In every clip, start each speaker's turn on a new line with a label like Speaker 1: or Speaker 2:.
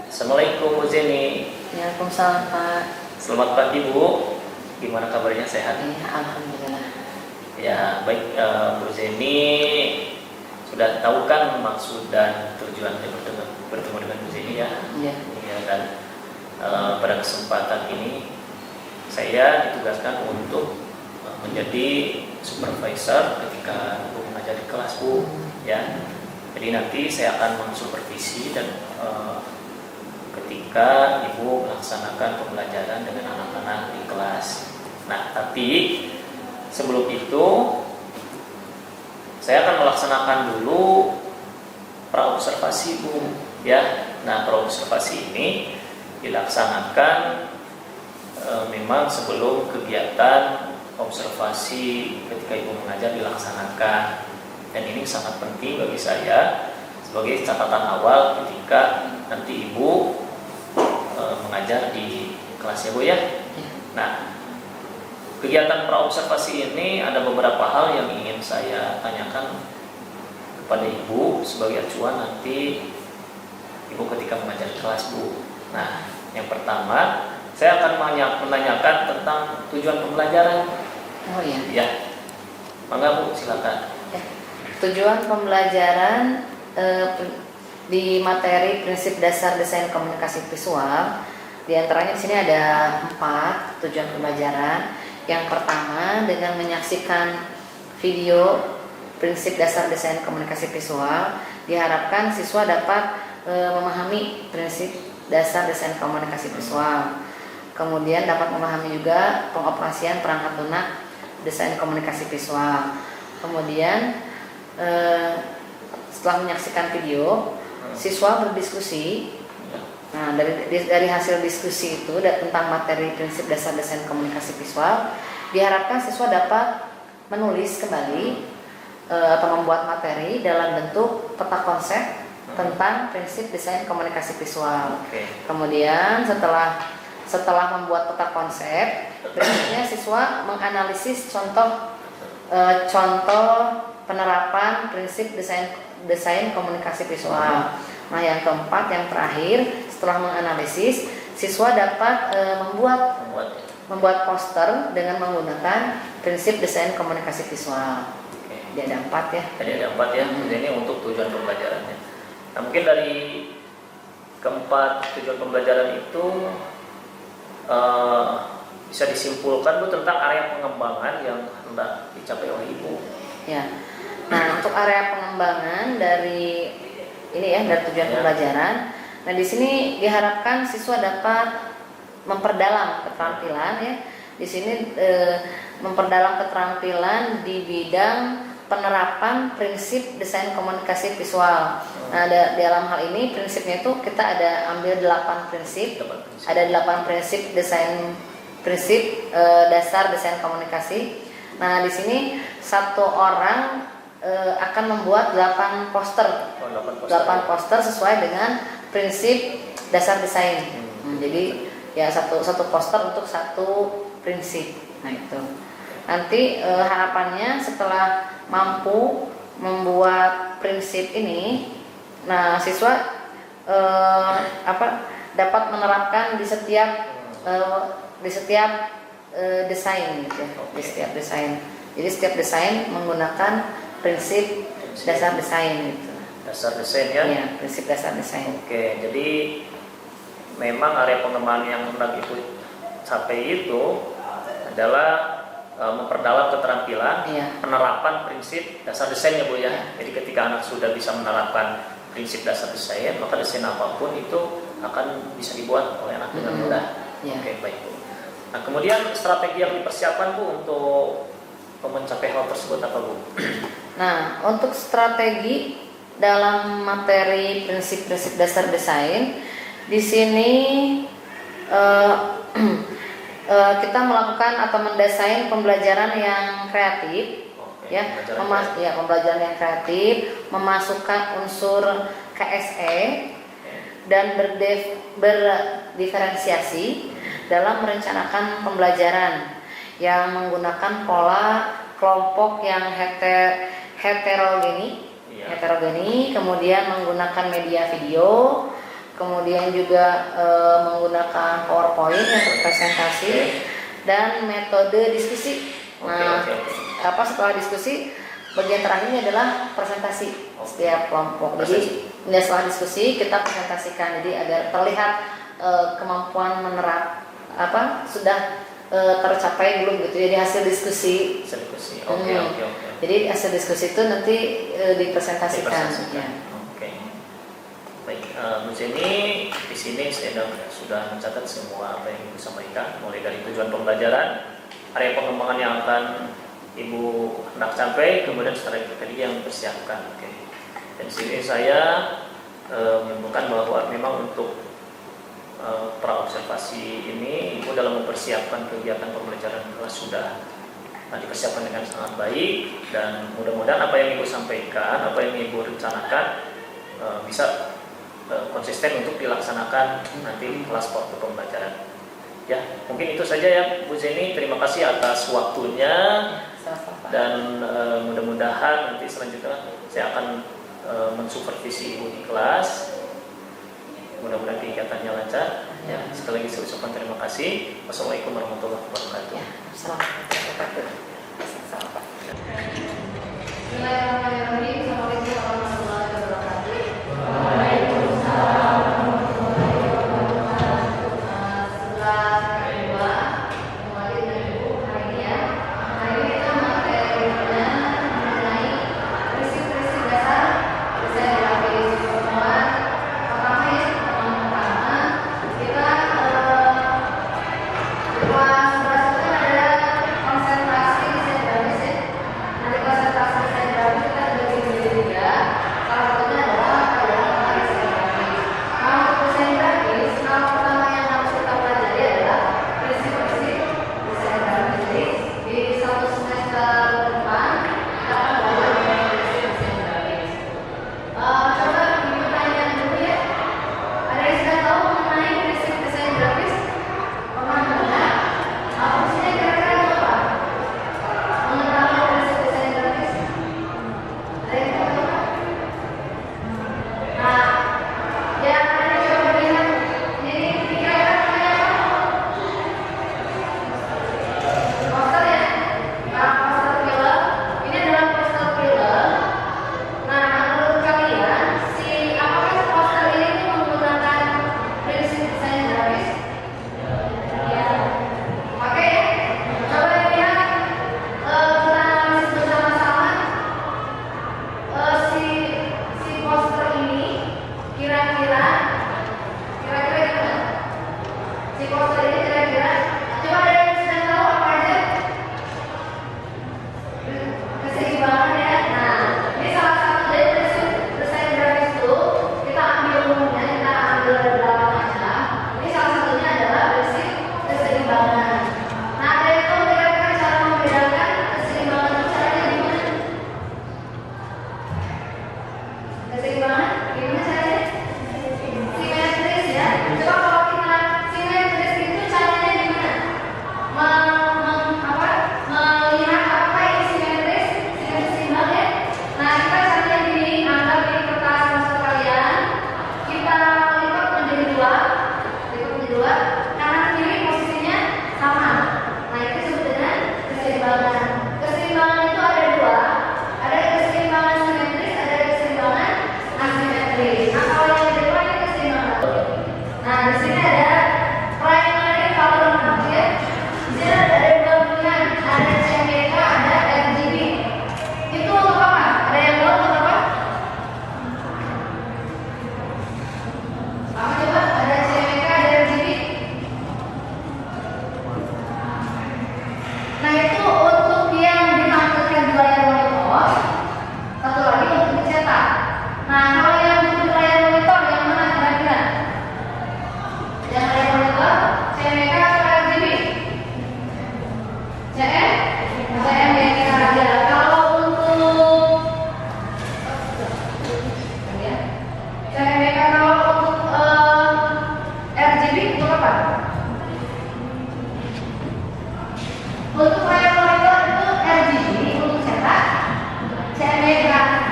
Speaker 1: Assalamualaikum Bu Zeni.
Speaker 2: Waalaikumsalam Pak.
Speaker 1: Selamat pagi Bu. Gimana kabarnya, sehat?
Speaker 2: Iya, alhamdulillah.
Speaker 1: Ya baik, Bu Zeni sudah tahu kan maksud dan tujuan bertemu dengan Bu Zeni ya?
Speaker 2: Iya.
Speaker 1: Ya, dan pada kesempatan ini saya ditugaskan untuk menjadi supervisor ketika Bu mengajar di kelas Bu ya. Jadi nanti saya akan mensupervisi dan ketika Ibu melaksanakan pembelajaran dengan anak-anak di kelas. Nah, tapi sebelum itu saya akan melaksanakan dulu praobservasi Bu ya. Nah, praobservasi ini dilaksanakan memang sebelum kegiatan observasi ketika Ibu mengajar dilaksanakan. Dan ini sangat penting bagi saya sebagai catatan awal ketika nanti Ibu mengajar di kelasnya Bu ya. Nah, kegiatan praobservasi ini ada beberapa hal yang ingin saya tanyakan kepada Ibu sebagai acuan nanti Ibu ketika mengajar di kelas Bu. Nah, yang pertama saya akan menanyakan tentang tujuan pembelajaran.
Speaker 2: Oh iya.
Speaker 1: Ya, mangga Bu, silakan.
Speaker 2: Tujuan pembelajaran di materi prinsip dasar desain komunikasi visual, di antaranya di sini ada 4 tujuan pembelajaran. Yang pertama, dengan menyaksikan video prinsip dasar desain komunikasi visual, diharapkan siswa dapat memahami prinsip dasar desain komunikasi visual. Kemudian dapat memahami juga pengoperasian perangkat lunak desain komunikasi visual. Kemudian setelah menyaksikan video, siswa berdiskusi. Nah, dari hasil diskusi itu tentang materi prinsip dasar desain komunikasi visual, diharapkan siswa dapat menulis kembali atau membuat materi dalam bentuk peta konsep tentang prinsip desain komunikasi visual. Kemudian setelah membuat peta konsep, berikutnya siswa menganalisis contoh penerapan prinsip desain komunikasi visual. Nah, yang keempat, yang terakhir, setelah menganalisis, siswa dapat membuat poster dengan menggunakan prinsip desain komunikasi visual. Jadi ada 4 ya.
Speaker 1: Tadi ada 4 ya. Ini untuk tujuan pembelajarannya. Nah, mungkin dari keempat tujuan pembelajaran itu bisa disimpulkan Bu tentang area pengembangan yang hendak dicapai oleh Ibu.
Speaker 2: Ya. Nah, untuk area pengembangan dari ini ya, dari tujuan pembelajaran. Nah, di sini diharapkan siswa dapat memperdalam keterampilan ya. Di sini memperdalam keterampilan di bidang penerapan prinsip desain komunikasi visual. Nah, dalam hal ini prinsipnya itu kita ada ambil 8 prinsip. Ada 8 prinsip dasar desain komunikasi. Nah, di sini satu orang akan membuat 8 poster. 8 poster sesuai dengan prinsip dasar desain. Jadi ya satu poster untuk satu prinsip. Nah, itu. Nanti harapannya setelah mampu membuat prinsip ini, nah siswa dapat menerapkan di setiap desain gitu ya. Di setiap desain. Jadi setiap desain menggunakan prinsip dasar desain gitu.
Speaker 1: Dasar desain ya?
Speaker 2: Iya, prinsip dasar desain.
Speaker 1: Oke, jadi memang area pengembangan yang hendak Ibu capai itu adalah memperdalam keterampilan penerapan prinsip dasar desain ya Bu ya. Jadi ketika anak sudah bisa menerapkan prinsip dasar desain, maka desain apapun itu akan bisa dibuat oleh anak dengan mudah. Oke, baik Bu. Nah, kemudian strategi yang dipersiapkan Bu untuk mencapai hal tersebut apa Bu?
Speaker 2: Nah, untuk strategi dalam materi prinsip-prinsip dasar desain, di sini kita melakukan atau mendesain pembelajaran yang kreatif, pembelajaran yang kreatif, memasukkan unsur KSE dan berdiferensiasi dalam merencanakan pembelajaran yang menggunakan pola kelompok yang heterogeni, kemudian menggunakan media video, kemudian juga menggunakan PowerPoint yang untuk presentasi, dan metode diskusi. Nah, setelah diskusi, bagian terakhirnya adalah presentasi setiap kelompok. Jadi setelah diskusi kita presentasikan, jadi agar terlihat kemampuan menerap sudah tercapai belum gitu. Jadi hasil diskusi. Jadi hasil diskusi itu nanti dipresentasikan. Ya.
Speaker 1: Baik, Bu Jenny, di sini saya sudah mencatat semua apa yang Ibu sampaikan, mulai dari tujuan pembelajaran, area pengembangan yang akan Ibu hendak capai, kemudian strategi yang dipersiapkan. Dan di sini saya menemukan bahwa memang untuk praobservasi ini Ibu dalam mempersiapkan kegiatan pembelajaran kelas sudah dipersiapkan dengan sangat baik, dan mudah-mudahan apa yang Ibu sampaikan, apa yang Ibu rencanakan bisa konsisten untuk dilaksanakan nanti di kelas waktu pembelajaran. Ya, mungkin itu saja ya Bu Jenny. Terima kasih atas waktunya. Dan mudah-mudahan nanti selanjutnya saya akan mensupervisi Ibu di kelas. Mudah-mudahan kegiatannya lancar. Ya, sekali lagi saya ucapkan terima kasih. Wassalamualaikum warahmatullahi wabarakatuh.
Speaker 2: Assalamualaikum warahmatullahi wabarakatuh.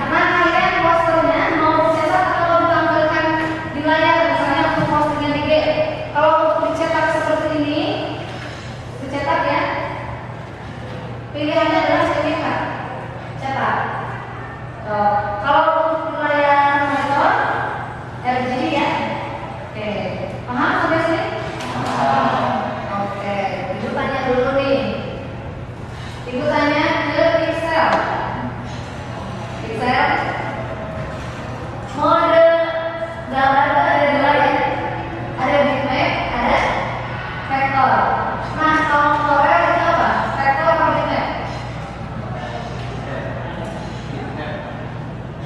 Speaker 3: Nah, kalian posternya mau cetak atau ditampilkan di layar misalnya
Speaker 2: Paham sampai sini? Oke, Ibu tanya dulu nih. Ibu tanya ke Excel. Excel. Mode gambar itu ada dua ya. Ada bitmap, ada vektor. Nah, kalau Corel itu apa? Vektor atau bitmap?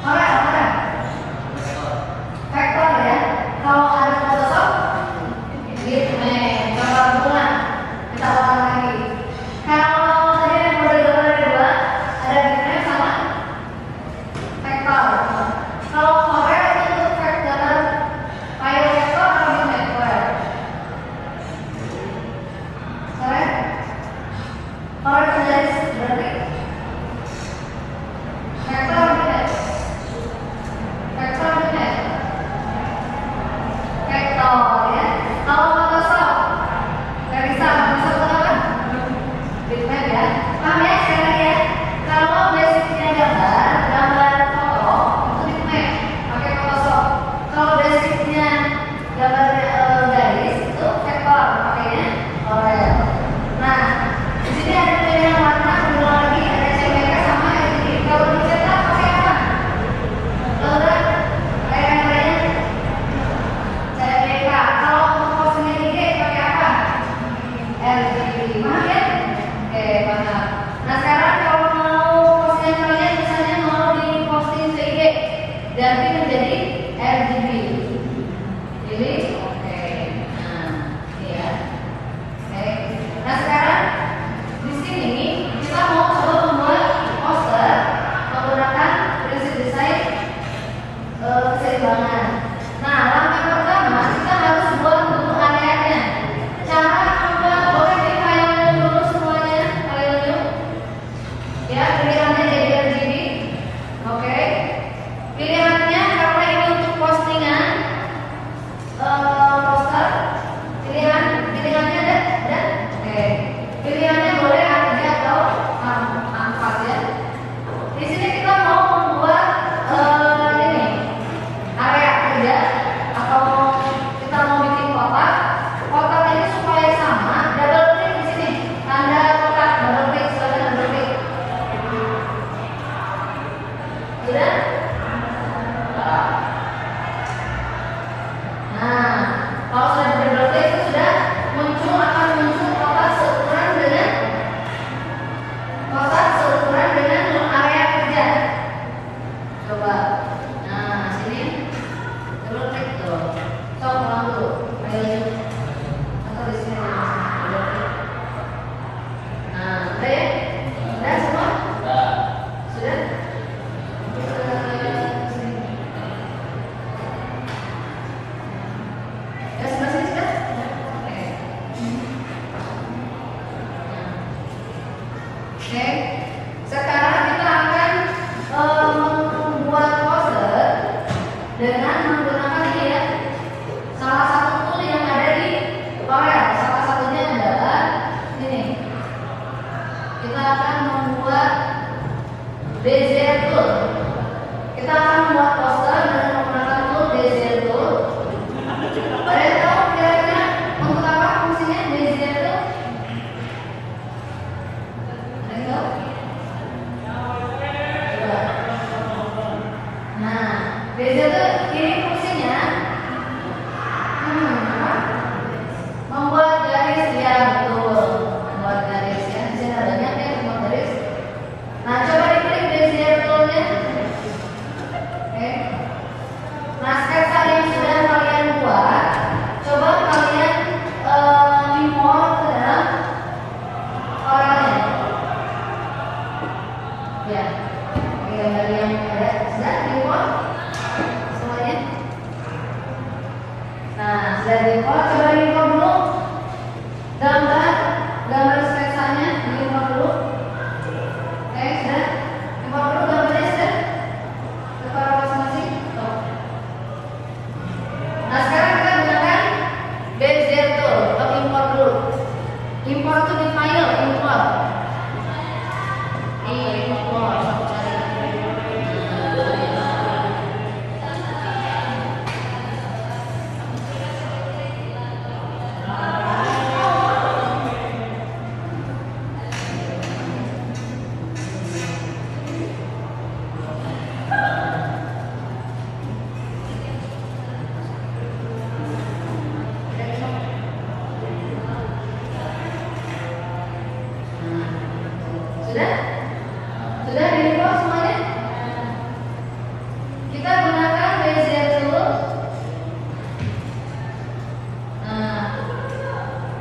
Speaker 2: Corel. Vektor ya. Kalau ada Photoshop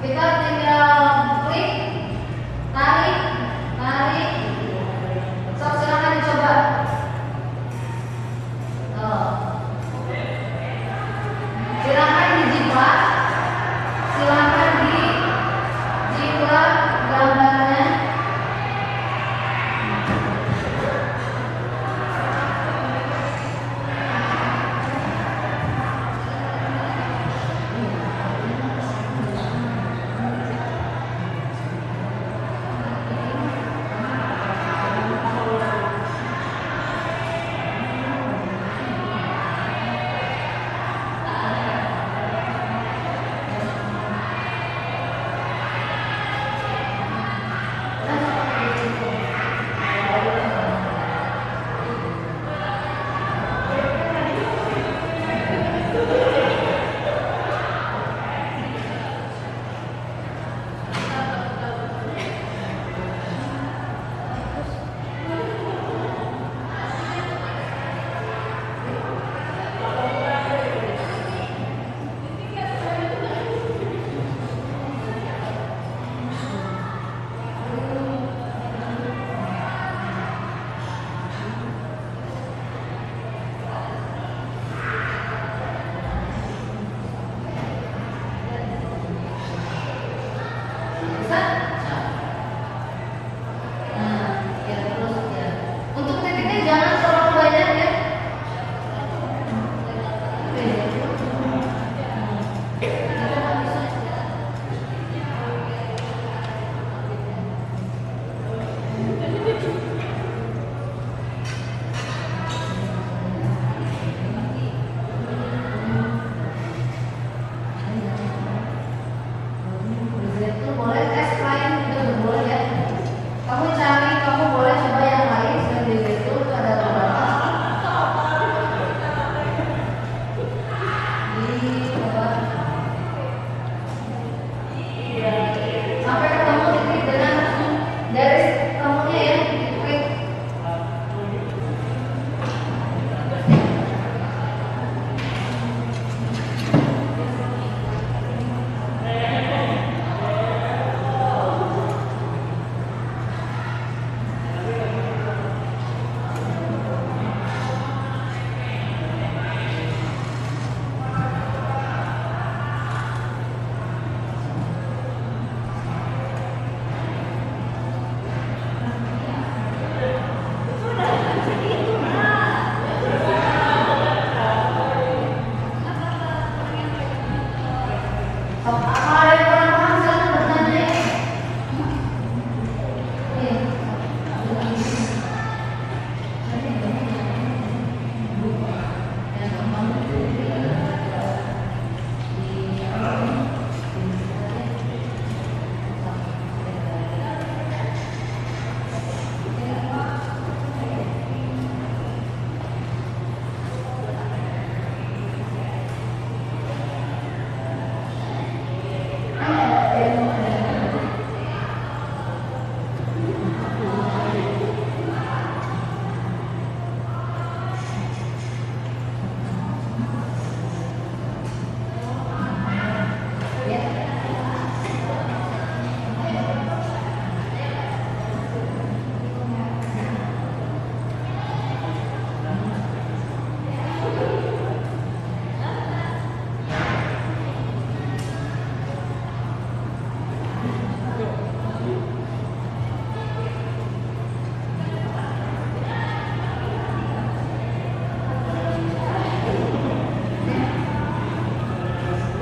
Speaker 2: Kita tinggal klik, tarik, tarik. So, silakan dicoba. Silakan dijiplak, silakan dijiplak gambarnya. Untuk titiknya jangan terlalu banyak ya. Itu boleh tes lain juga boleh ya. Kamu cari, kamu boleh coba yang lain selain itu ada beberapa. Sampai ketemu titik dengan dari kamunya ya, klik. Apa ada yang kurang paham silakan bertanya ya.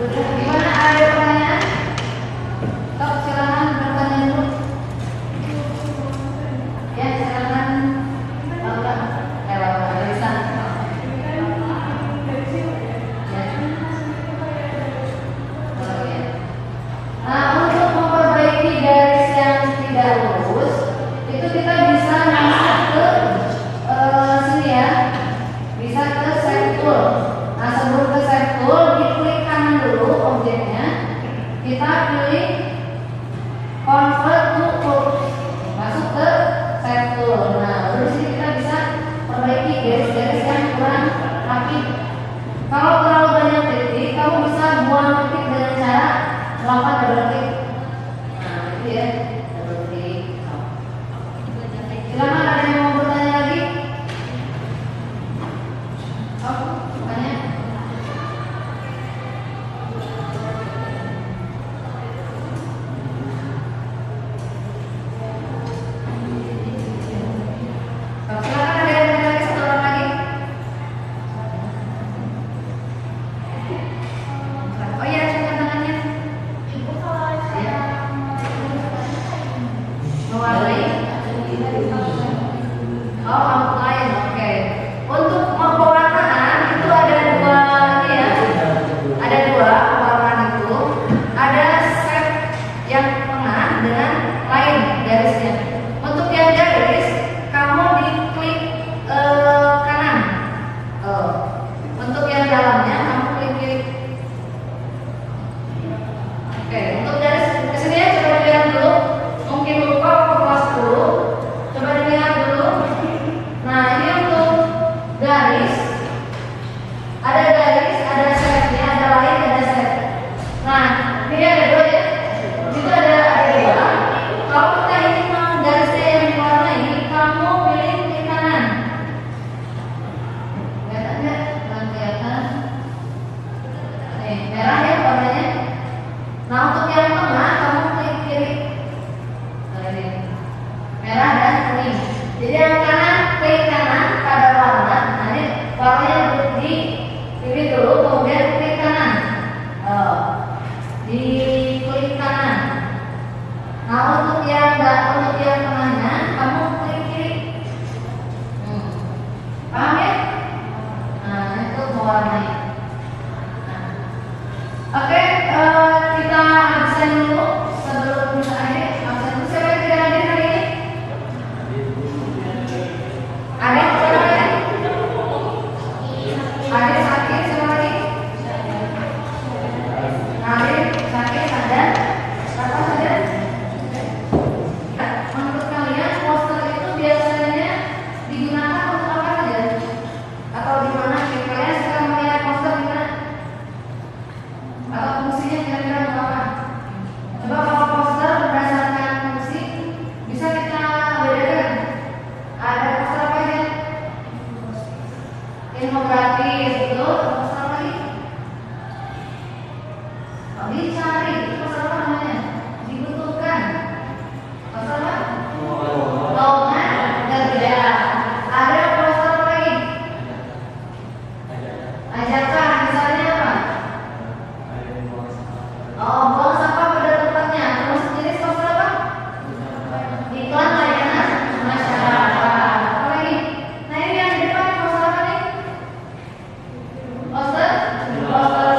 Speaker 2: Gimana, ada pertanyaan? Sok silakan bertanya dulu. Ya silakan. Lewat tulisan. Nah, untuk memperbaiki garis yang tidak lurus, itu kita bisa masuk ke sini ya, bisa ke save tool. Nah, sebelum ke save tool, diklik kanan dulu objeknya, kita pilih convert to curve, masuk ke save tool. Nah, baru sini kita bisa perbaiki garis-garis yang kurang rapi. Kalau terlalu banyak titik, kamu bisa buang titik dengan cara melakukan double klik. dicari. Itu pasal apa namanya? Dibutuhkan. Pasal apa? Lowongan kerja. Ada pasal apa lagi? Ajakan. Misalnya apa? Oh, buang sampah pada tempatnya. Termasuk jenis pasal apa? Iklan layanan masyarakat. Apa lagi? Nah ini yang di depan pasal apa nih? Poster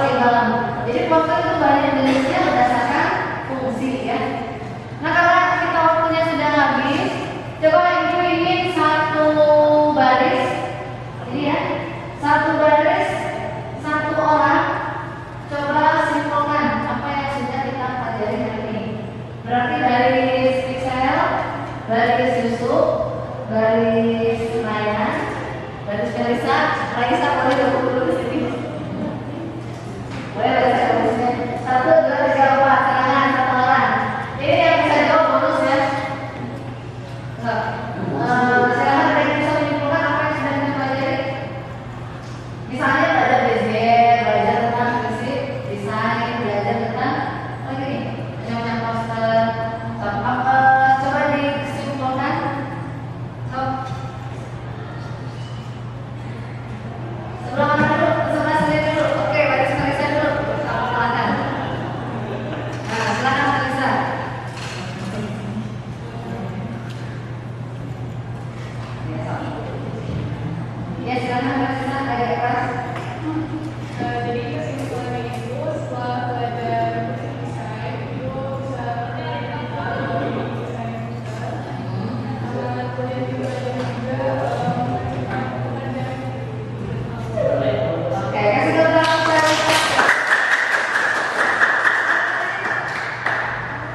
Speaker 2: film. Jadi poster itu banyak jenisnya berdasarkan fungsi ya. Nah kalau kita waktunya sudah habis, coba ibu ingin satu baris, ini ya, satu baris, satu orang. Coba simpulkan apa yang sudah kita pelajari hari ini. Berarti garis piksel, garis Yusuf, garis Ryan, garis Raisa boleh gabung dulu di sini. Boleh Raisa gabungnya. 1, 2, 3, 4, silakan satu orang. Ini yang bisa jawab bonus ya. Silakan dari bisa menyimpulkan apa yang sudah kita pelajari. Misalnya belajar desain, belajar tentang prinsip desain, belajar tentang apa lagi? Macam poster, apa? Coba disimpulkan. Sebelah mana dulu? Sebelah sini dulu. Oke, baris Marisa dulu. Silakan. Nah, silakan Marisa. Ya, silakan Marisa. Agak keras.
Speaker 3: Jadi kesimpulannya itu setelah belajar desain itu bisa kemudian juga
Speaker 2: Oke, kasih tepuk tangan Marisa.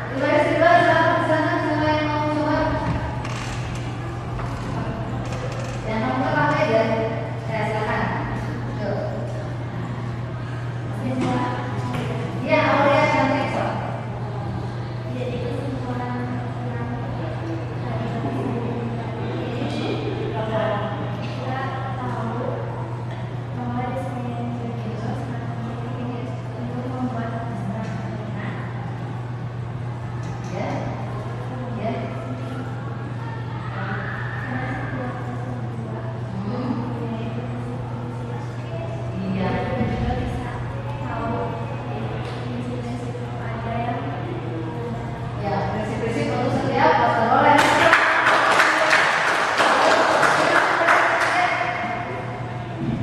Speaker 2: Di baris kedua, silakan ke sana. Siapa yang mau coba? Yang nomor apa aja? Silakan. Tuh. Ya, Aulia cantik kok.
Speaker 4: Jadi kesimpulan kita tahu bahwa desain itu sangat penting untuk membuat abstrak.
Speaker 2: Ya. Ya. Iya.
Speaker 4: Juga bisa tahu prinsip-prinsip ada yang
Speaker 2: Ya, prinsip-prinsip untuk setiap pasal oleh.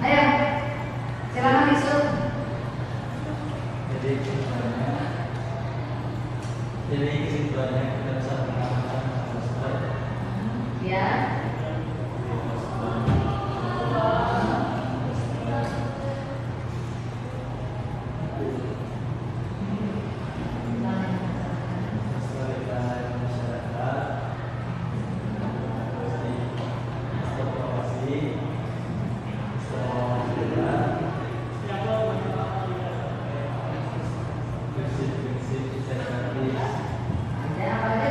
Speaker 2: Ayo, silakan Yusuf.
Speaker 5: Jadi kesimpulannya kita bisa mengamalkan poster
Speaker 2: Ya.
Speaker 5: kesulitan masyarakat, provokasi, prinsip-prinsip desain grafis.
Speaker 2: Ada apa aja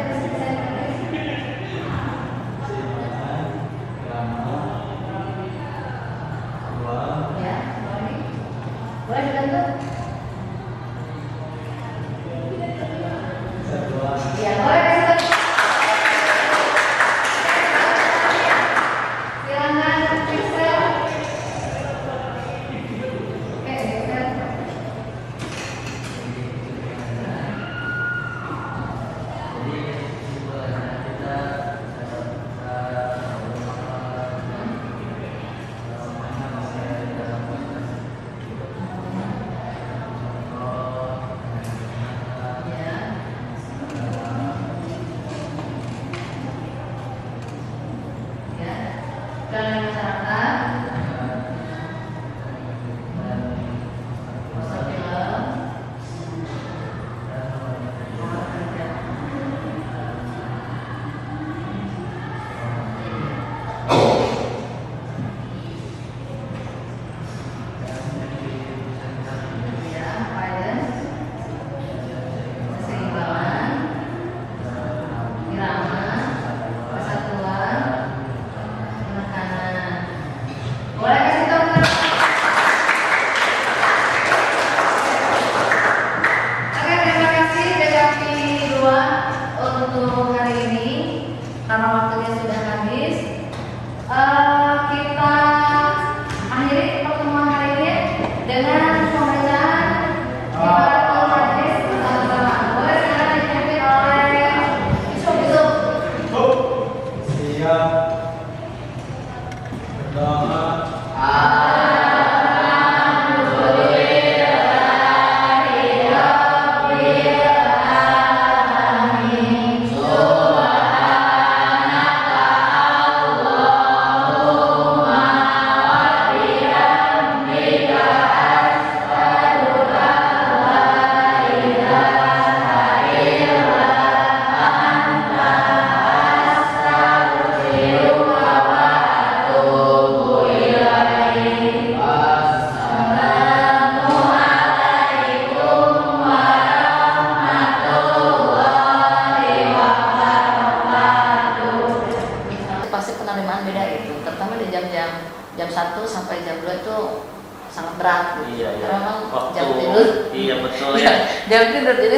Speaker 2: sangat berat gitu.
Speaker 1: Iya, iya.
Speaker 2: Karena memang
Speaker 1: Waktu,
Speaker 2: jam tidur.
Speaker 1: iya betul ya.
Speaker 2: Jam tidur jadi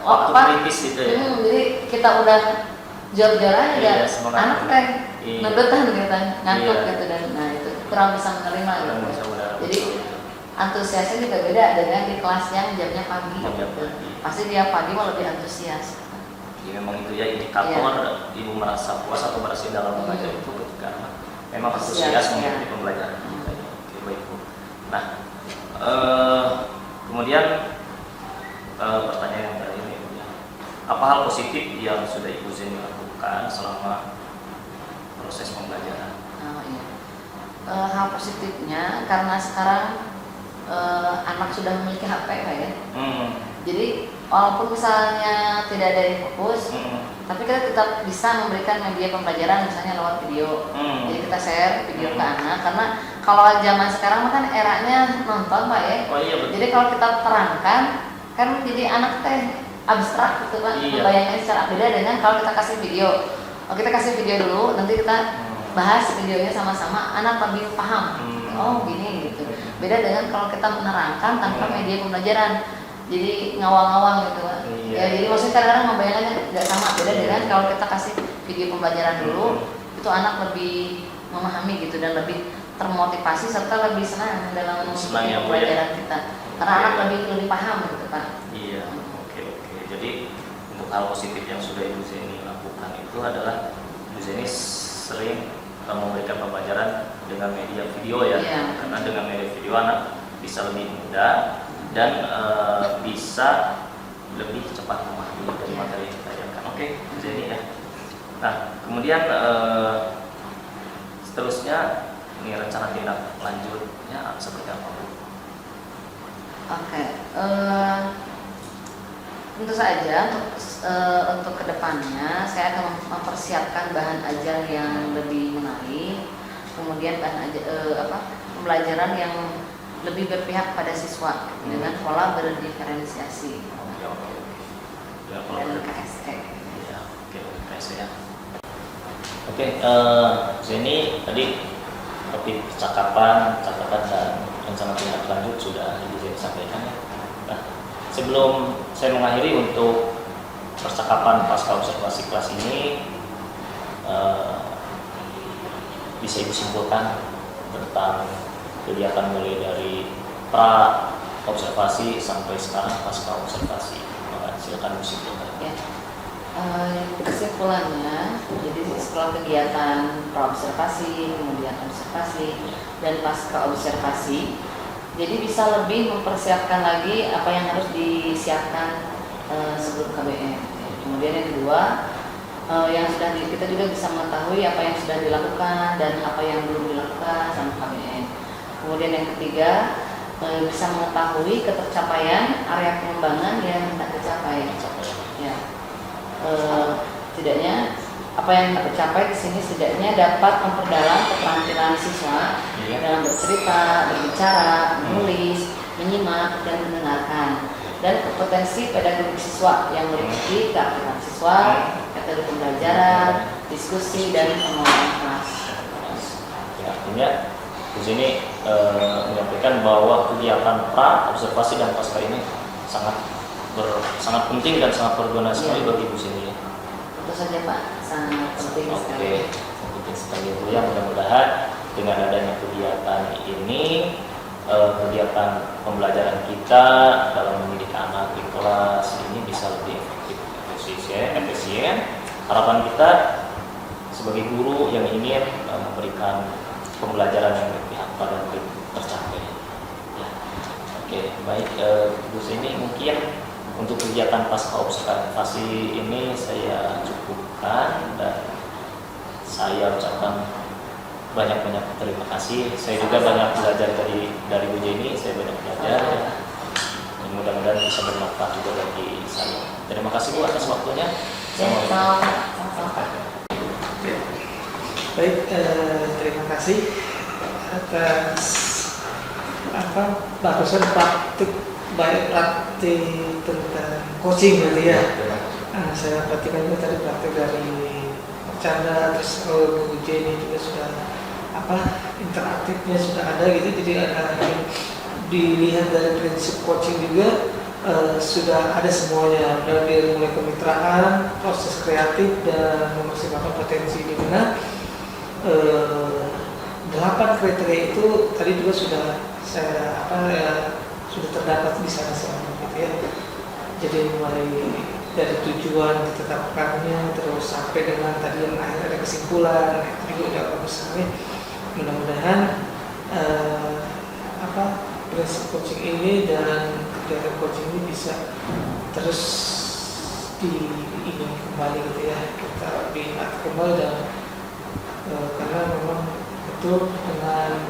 Speaker 1: Waktu kritis gitu ya.
Speaker 2: jadi kita udah jor-joran
Speaker 1: Iya,
Speaker 2: ya
Speaker 1: semangat.
Speaker 2: anak teh
Speaker 1: Iya.
Speaker 2: ngedetan gitu ngantuk
Speaker 1: Iya.
Speaker 2: gitu dan nah itu kurang bisa menerima
Speaker 1: Kurang
Speaker 2: gitu.
Speaker 1: bisa menerima.
Speaker 2: Jadi antusiasnya juga beda dengan di kelas yang jamnya pagi
Speaker 1: Jamnya
Speaker 2: gitu.
Speaker 1: pagi.
Speaker 2: Pasti dia pagi mau lebih antusias.
Speaker 1: Ya, memang itu ya indikator ibu merasa puas atau berhasil dalam mengajar itu ketika anak memang antusias mengikuti pembelajaran. Oke, baik Bu. Nah, kemudian pertanyaan yang terakhir ini, Bu, ya. Apa hal positif yang sudah Ibu Zeni lakukan selama proses pembelajaran?
Speaker 2: Oh, iya. Hal positifnya karena sekarang anak sudah memiliki HP Pak ya. Jadi walaupun misalnya tidak ada yang fokus, tapi kita tetap bisa memberikan media pembelajaran misalnya lewat video. Jadi kita share video ke anak karena kalau zaman sekarang mah kan eranya nonton Pak ya.
Speaker 1: Oh iya betul.
Speaker 2: Jadi kalau kita terangkan kan jadi anak teh abstrak gitu Pak.
Speaker 1: Iya.
Speaker 2: Membayangkan secara beda dengan kalau kita kasih video. Oh, kita kasih video dulu, nanti kita bahas videonya sama-sama, anak lebih paham. Oh gini gitu. Beda dengan kalau kita menerangkan tanpa media pembelajaran. Jadi ngawang-ngawang gitu Pak.
Speaker 1: Iya.
Speaker 2: Ya, jadi maksudnya kadang-kadang membayangkannya tidak sama. Beda dengan kalau kita kasih video pembelajaran dulu, itu anak lebih memahami gitu dan lebih termotivasi serta lebih senang dalam
Speaker 1: Senang ya, Bu, ya.
Speaker 2: pembelajaran kita. Karena
Speaker 1: Oke.
Speaker 2: anak lebih paham gitu Pak.
Speaker 1: Iya, oke. Jadi untuk hal positif yang sudah Ibu Zeni lakukan itu adalah Ibu Zeni sering memberikan pembelajaran dengan media video ya.
Speaker 2: Iya.
Speaker 1: Karena dengan media video anak bisa lebih mudah dan bisa lebih cepat memahami dari
Speaker 2: Iya.
Speaker 1: materi yang kita ajarkan. Oke, Bu Zeni ya. Nah, kemudian seterusnya ini rencana tindak lanjutnya seperti apa Bu?
Speaker 2: Oke, tentu saja untuk kedepannya saya akan mempersiapkan bahan ajar yang lebih menarik, kemudian pembelajaran yang lebih berpihak pada siswa dengan pola berdiferensiasi
Speaker 1: Oke. Ya, kalau
Speaker 2: dan KSE.
Speaker 1: ya, oke, KSE ya. Oke, Zeni tadi topik cakapan dan rencana tindak lanjut sudah Ibu Zeni sampaikan ya. Nah, sebelum saya mengakhiri untuk percakapan pasca observasi kelas ini, bisa Ibu simpulkan tentang kegiatan mulai dari pra observasi sampai sekarang pasca observasi. Maka silakan Bu simpulkan.
Speaker 2: Ya. Kesimpulannya, jadi setelah kegiatan pra-observasi, kemudian observasi, dan pasca observasi, jadi bisa lebih mempersiapkan lagi apa yang harus disiapkan sebelum KBM. Kemudian yang kedua, kita juga bisa mengetahui apa yang sudah dilakukan dan apa yang belum dilakukan sama KBM. Kemudian yang ketiga, bisa mengetahui ketercapaian area pengembangan yang hendak dicapai. Ya. Setidaknya apa yang tercapai di sini setidaknya dapat memperdalam keterampilan siswa dalam bercerita, berbicara, menulis, menyimak dan mendengarkan, dan kompetensi pedagogik siswa yang meliputi keaktifan siswa, metode pembelajaran, diskusi dan pengelolaan kelas.
Speaker 1: Artinya di sini menyampaikan bahwa kegiatan pra observasi dan pasca ini sangat penting dan sangat berguna sekali bagi Ibu Zeni.
Speaker 2: Tentu saja Pak, sangat penting sekali.
Speaker 1: Oke, penting sekali Bu ya. Mudah-mudahan dengan adanya kegiatan ini, kegiatan pembelajaran kita dalam mendidik anak di kelas ini bisa lebih efisien. Harapan kita sebagai guru yang ingin memberikan pembelajaran yang berpihak pada murid tercapai. Ya. Oke, baik Bu Zeni, mungkin untuk kegiatan pasca observasi ini saya cukupkan dan saya ucapkan banyak-banyak terima kasih. Saya juga banyak belajar dari Bu Zeni, saya banyak belajar. Dan mudah-mudahan bisa bermanfaat juga bagi saya. Terima kasih Bu atas waktunya.
Speaker 6: Baik, terima kasih atas barusan praktik tentang coaching gitu ya. Saya perhatikan juga tadi praktik dari bercanda, terus Bu Zeni juga sudah interaktifnya sudah ada gitu, jadi ada dilihat dari prinsip coaching juga sudah ada semuanya, dari mulai kemitraan, proses kreatif dan memaksimalkan potensi, di mana 8 kriteria itu tadi juga sudah saya sudah terdapat di sana semua gitu ya. Jadi mulai dari tujuan ditetapkannya terus sampai dengan tadi yang akhir ada kesimpulan, itu juga udah bagus sekali. Mudah-mudahan prinsip coaching ini dan kegiatan coaching ini bisa terus ini kembali gitu ya, kita diingat kembali dan karena memang betul dengan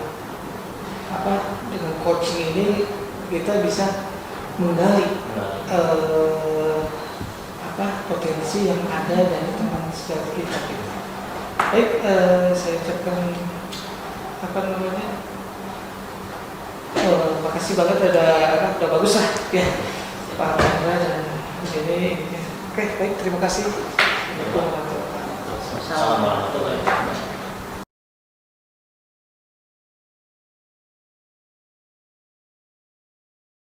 Speaker 6: coaching ini kita bisa menggali potensi yang ada dari teman sejawat kita gitu. Baik, saya ucapkan makasih banget, udah bagus lah ya Pak Chandra dan ini. Oke, baik, terima kasih.
Speaker 1: Assalamualaikum warahmatullahi wabarakatuh.